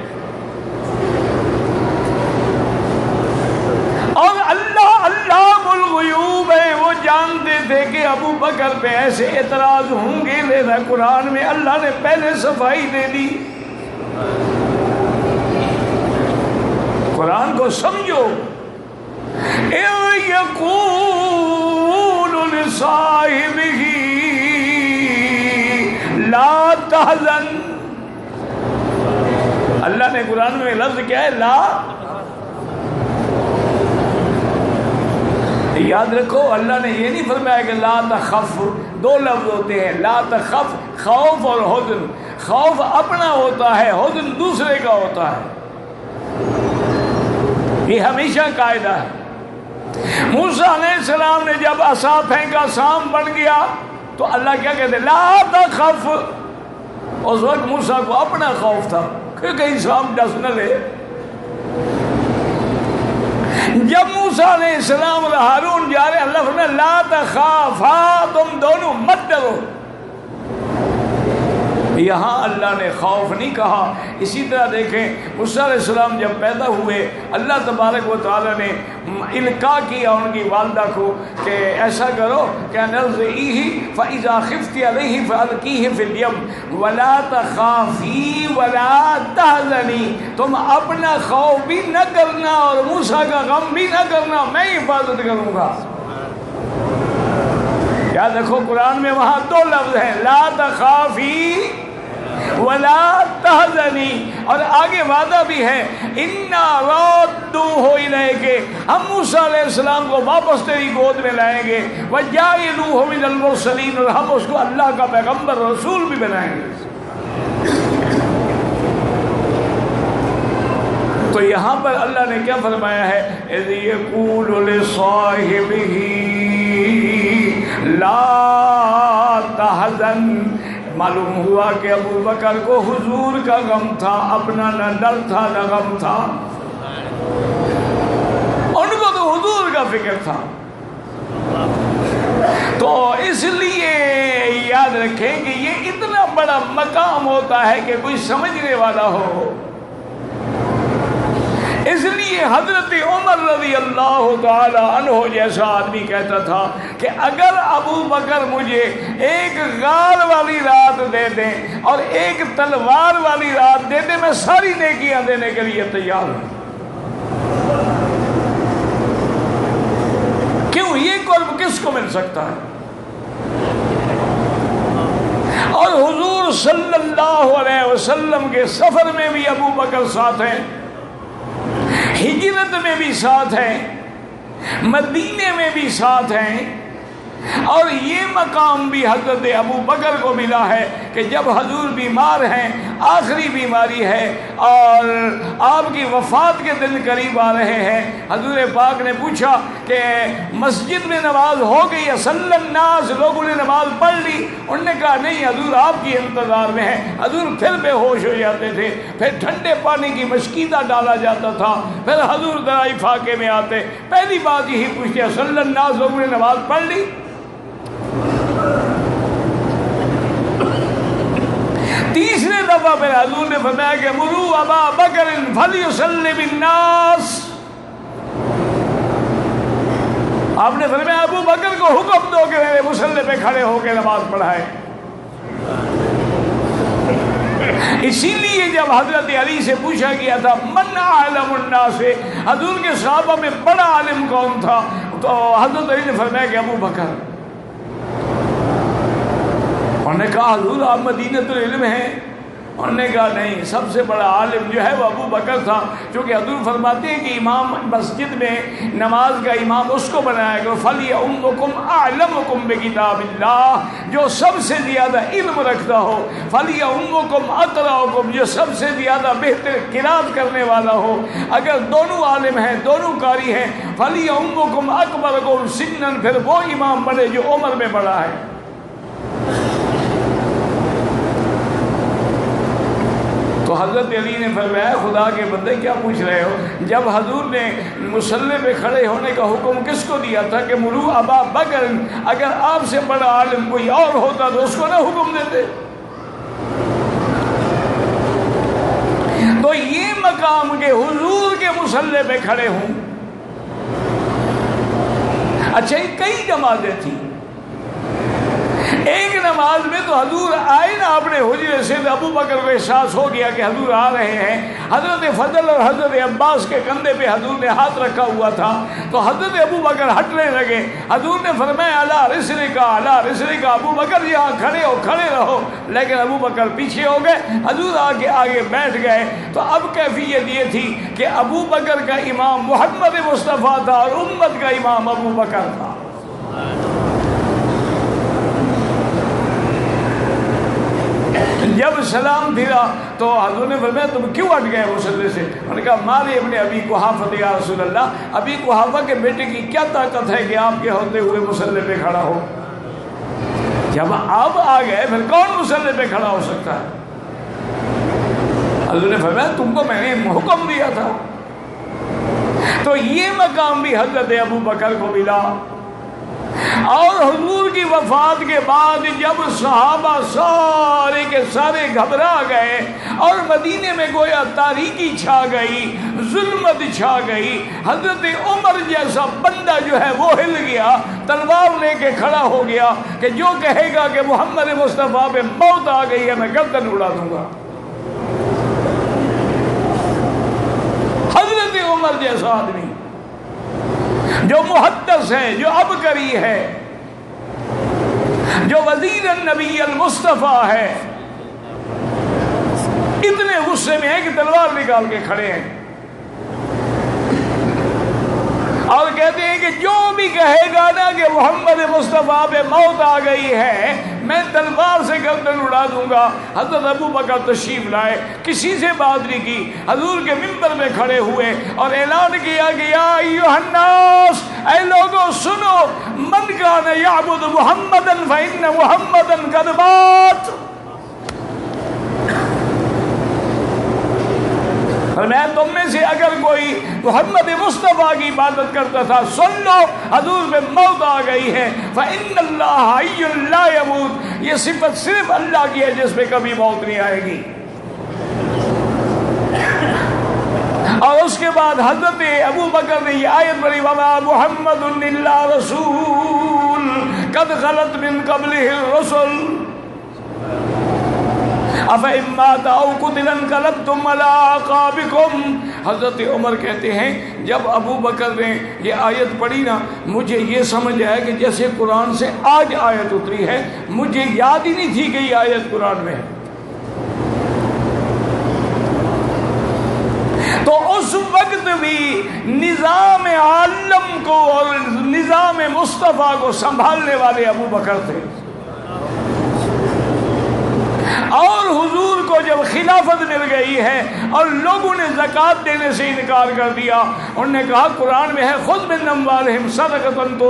اور اللہ علام الغیوب ہے، وہ جانتے تھے کہ ابو بکر پہ ایسے اعتراض ہوں گے، لیکن قرآن میں اللہ نے پہلے صفائی دے دی۔ قرآن کو سمجھو، اِذْ يَقُولُ لِصَاحِبِهِ لَا تَحْزَنْ، اللہ نے قرآن میں لفظ کیا ہے؟ لا۔ یاد رکھو اللہ نے یہ نہیں فرمایا کہ لا تخف، دو لفظ ہوتے ہیں، لا تخف خوف اور حزن، خوف اپنا ہوتا ہے، حزن دوسرے کا ہوتا ہے۔ یہ ہمیشہ قاعدہ ہے۔ موسیٰ علیہ السلام نے جب عصا پھینکا سام بن گیا تو اللہ کیا کہتے لا تخف، اس وقت موسیٰ کو اپنا خوف تھا کہ کہیں سام ڈس نہ لے۔ جب موسیٰ علیہ السلام اور ہارون جا رہے اللہ فرمایا لا تخافا، تم دونوں مت ڈرو۔ یہاں اللہ نے خوف نہیں کہا۔ اسی طرح دیکھیں موسیٰ علیہ السلام جب پیدا ہوئے اللہ تبارک و تعالیٰ نے القاء کیا ان کی والدہ کو کہ ایسا کرو کہ نرضعیہ فاذا خفتی علیہ فالقیہ فی الیم ولا تخافی ولا تحزنی، تم اپنا خوف بھی نہ کرنا اور موسیٰ کا غم بھی نہ کرنا، میں حفاظت کروں گا۔ یاد رکھو قرآن میں وہاں دو لفظ ہیں لا تخافی ولا تحزنی، اور آگے وعدہ بھی ہے انا رادوہ الیک، ہم موسیٰ علیہ السلام کو واپس تیری گود میں لائیں گے، وجاعلوہ من المرسلین، اور ہم اس کو اللہ کا پیغمبر رسول بھی بنائیں گے۔ تو یہاں پر اللہ نے کیا فرمایا ہے اذ یقول لصاحبہ لا تحزن، معلوم ہوا کہ ابو بکر کو حضور کا غم تھا، اپنا نہ ڈر تھا نہ غم تھا، ان کو تو حضور کا فکر تھا۔ تو اس لیے یاد رکھیں کہ یہ اتنا بڑا مقام ہوتا ہے کہ کوئی سمجھنے والا ہو۔ اس لیے حضرت عمر رضی اللہ تعالی عنہ جیسا آدمی کہتا تھا کہ اگر ابو بکر مجھے ایک غار والی رات دے دیں اور ایک تلوار والی رات دے دیں، میں ساری نیکیاں دینے کے لیے تیار ہوں۔ کیوں؟ یہ قرب کس کو مل سکتا ہے؟ اور حضور صلی اللہ علیہ وسلم کے سفر میں بھی ابو بکر ساتھ ہیں، ہجرت میں بھی ساتھ ہیں، مدینے میں بھی ساتھ ہیں، اور یہ مقام بھی حضرت ابو بکر کو ملا ہے کہ جب حضور بیمار ہیں، آخری بیماری ہے اور آپ کی وفات کے دن قریب آ رہے ہیں، حضور پاک نے پوچھا کہ مسجد میں نماز ہو گئی ہے، صلی الناس، لوگوں نے نماز پڑھ لی؟ انہوں نے کہا نہیں حضور آپ کی انتظار میں ہیں۔ حضور پھر بے ہوش ہو جاتے تھے، پھر ٹھنڈے پانی کی مشکیدہ ڈالا جاتا تھا، پھر حضور درائی فاقے میں آتے، پہلی بات یہی پوچھتے صلی الناس، لوگوں نے نماز پڑھ لی؟ تیسرے دفعہ پھر حضور نے فرمایا کہ مروا ابا بکر فلیصلی بالناس، آپ نے فرمایا ابو بکر کو حکم دو کہ میرے مصلی پہ کھڑے ہو کے نماز پڑھائے۔ اسی لیے جب حضرت علی سے پوچھا گیا تھا من اعلم الناس، حضور کے صحابہ میں بڑا عالم کون تھا، تو حضرت علی نے فرمایا کہ ابو بکر۔ انہوں نے کہا حضور آپ مدینۃ العلم ہیں؟ انہوں نے کہا نہیں، سب سے بڑا عالم جو ہے وہ ابو بکر تھا، کیونکہ حضور فرماتے ہیں کہ امام مسجد میں نماز کا امام اس کو بنایا گیا فَلْيَؤُمُّكُمْ أَعْلَمُكُمْ بِكِتَابِ اللَّهِ، جو سب سے زیادہ علم رکھتا ہو، فَلْيَؤُمُّكُمْ أَقْرَأُكُمْ، جو سب سے زیادہ بہتر قرات کرنے والا ہو۔ اگر دونوں عالم ہیں، دونوں قاری ہیں، فَلْيَؤُمُّكُمْ أَكْبَرُكُمْ سِنًّا، پھر وہ امام بنے جو عمر میں بڑا ہے۔ تو حضرت علی نے فرمایا خدا کے بندے کیا پوچھ رہے ہو؟ جب حضور نے مصلی پہ کھڑے ہونے کا حکم کس کو دیا تھا کہ مرو ابا بکر، اگر آپ سے بڑا عالم کوئی اور ہوتا تو اس کو نہ حکم دیتے؟ تو یہ مقام کہ حضور کے مصلی پہ کھڑے ہوں۔ اچھا کئی جماعتیں تھیں، ایک نماز میں تو حضور آئے نا اپنے حجرے سے، ابو بکر کو احساس ہو گیا کہ حضور آ رہے ہیں، حضرت فضل اور حضرت عباس کے کندھے پہ حضور نے ہاتھ رکھا ہوا تھا، تو حضرت ابو بکر ہٹنے لگے، حضور نے فرمایا الا رسلکا الا رسلکا، ابو بکر یہاں کھڑے ہو کھڑے رہو، لیکن ابو بکر پیچھے ہو گئے، حضور آگے آگے بیٹھ گئے۔ تو اب کیفیت یہ تھی کہ ابو بکر کا امام محمد مصطفیٰ تھا اور امت کا امام ابو بکر تھا۔ جب سلام پھرا تو حضور نے فرمایا تم کیوں ہٹ گئے مصلی سے؟ انہوں نے کہا مارے ابن ابی قحافہ یا رسول اللہ، ابی قحافہ کے بیٹے کی کیا طاقت ہے کہ آپ کے ہوتے ہوئے مصلی پہ کھڑا ہو؟ جب آپ آ گئے پھر کون مصلی پہ کھڑا ہو سکتا ہے؟ حضور نے فرمایا تم کو میں نے حکم دیا تھا۔ تو یہ مقام بھی حضرت ابو بکر کو ملا۔ اور حضور کی وفات کے بعد جب صحابہ سارے کے سارے گھبرا گئے اور مدینے میں گویا تاریکی چھا گئی، ظلمت چھا گئی، حضرت عمر جیسا بندہ جو ہے وہ ہل گیا، تلوار لے کے کھڑا ہو گیا کہ جو کہے گا کہ محمد مصطفیٰ پہ موت آ گئی ہے میں گردن اڑا دوں گا۔ حضرت عمر جیسا آدمی جو محدث ہے، جو عبقری ہے، جو وزیر النبی المصطفیٰ ہے، اتنے غصے میں ہے کہ تلوار نکال کے کھڑے ہیں اور کہتے ہیں کہ جو بھی کہے گا نا کہ محمد مصطفیٰ پہ موت آ گئی ہے میں تلوار سے گردن اڑا دوں گا۔ حضرت ابو بکر تشریف لائے، کسی سے بات نہیں کی، حضور کے منبر میں کھڑے ہوئے اور اعلان کیا کہ یا ایھا الناس، اے لوگوں سنو، من کان یعبد محمدا فإن محمدا قد مات۔ میں تم میں سے اگر کوئی محمد مصطفیٰ کی عبادت کرتا تھا سن لو حضور پہ موت آ گئی ہے۔ فإن اللہ حی لا یموت، یہ صفت صرف اللہ کی ہے جس پہ کبھی موت نہیں آئے گی۔ اور اس کے بعد حضرت ابو بکر نے یہ آیت پڑھی وما محمد الا رسول قد خلت من قبلہ الرسل افإن مات أو قتل انقلبتم على أعقابكم۔ حضرت عمر کہتے ہیں جب ابو بکر نے یہ آیت پڑھی نا مجھے یہ سمجھ آیا کہ جیسے قرآن سے آج آیت اتری ہے، مجھے یاد ہی نہیں تھی کہ یہ آیت قرآن میں ہے۔ تو اس وقت بھی نظام عالم کو اور نظام مصطفیٰ کو سنبھالنے والے ابو بکر تھے۔ اور حضور کو جب خلافت مل گئی ہے اور لوگوں نے زکوٰۃ دینے سے انکار کر دیا، انہوں نے کہا قرآن میں ہے خذ من اموالہم صدقۃ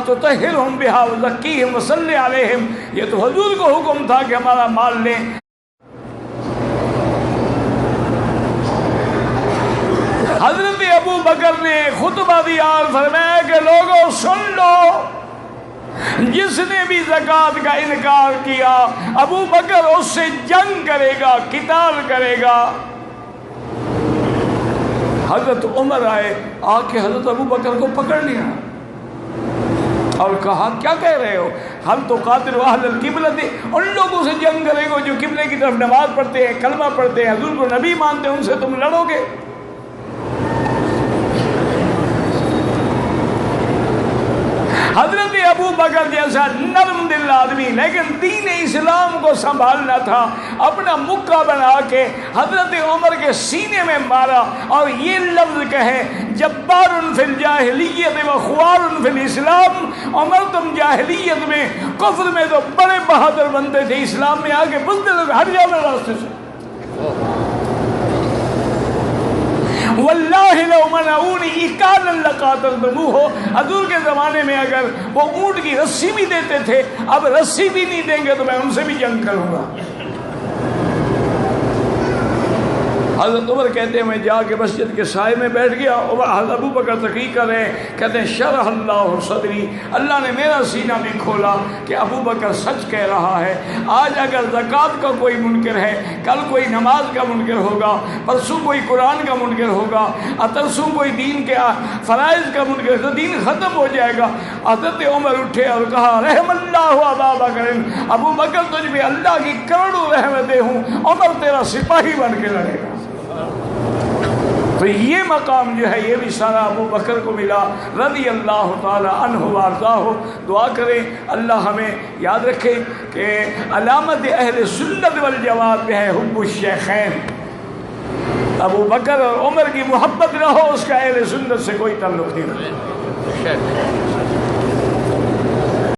تطہرہم بہا وزکیہم وصلی علیہم، یہ تو حضور کو حکم تھا کہ ہمارا مال لیں۔ حضرت ابو بکر نے خطبہ دیا اور فرمایا کہ لوگوں سن لو، جس نے بھی زکوٰۃ کا انکار کیا ابو بکر اس سے جنگ کرے گا، قتال کرے گا۔ حضرت عمر آئے، آ کے حضرت ابو بکر کو پکڑ لیا اور کہا کیا کہہ رہے ہو؟ ہم تو قاتل اہل القبلۃ، ان لوگوں سے جنگ کرے گا جو قبلے کی طرف نماز پڑھتے ہیں، کلمہ پڑھتے ہیں، حضور کو نبی مانتے ہیں، ان سے تم لڑو گے؟ حضرت ابو بکر جیسا نرم دل آدمی لیکن دین اسلام کو سنبھالنا تھا، اپنا مکہ بنا کے حضرت عمر کے سینے میں مارا اور یہ لفظ کہے جبار فی الجاہلیت و خوار فی الاسلام۔ عمر تم جاہلیت میں کفر میں تو بڑے بہادر بنتے تھے، اسلام میں آ کے بزدل ہٹ جانا راستے سے۔ واللہ لو منعونی اکالا لقاتلتموہ، حضور کے زمانے میں اگر وہ اونٹ کی رسی بھی دیتے تھے، اب رسی بھی نہیں دیں گے تو میں ان سے بھی جنگ کروں گا۔ حضرت عمر کہتے ہیں میں جا کے مسجد کے سائے میں بیٹھ گیا، حضرت ابو بکر تقریر کر رہے ہیں، کہتے ہیں شرح اللہ صدری، اللہ نے میرا سینہ بھی کھولا کہ ابو بکر سچ کہہ رہا ہے۔ آج اگر زکوٰۃ کا کوئی منکر ہے، کل کوئی نماز کا منکر ہوگا، پرسوں کوئی قرآن کا منکر ہوگا، ترسوں کوئی دین کے فرائض کا منکر، تو دین ختم ہو جائے گا۔ حضرت عمر اٹھے اور کہا رحم اللہ ابا بکر، ابو بکر تجھ میں اللہ کی کروڑوں رحمتیں ہوں، عمر تیرا سپاہی بن کے لڑے گا۔ تو یہ مقام جو ہے یہ بھی سارا ابو بکر کو ملا رضی اللہ تعالی عنہ وارضاہ۔ دعا کریں اللہ ہمیں یاد رکھے کہ علامت اہل سنت والجماعت میں ہے حب الشیخین، ابو بکر اور عمر کی محبت نہ ہو اس کا اہل سنت سے کوئی تعلق نہیں رہتا۔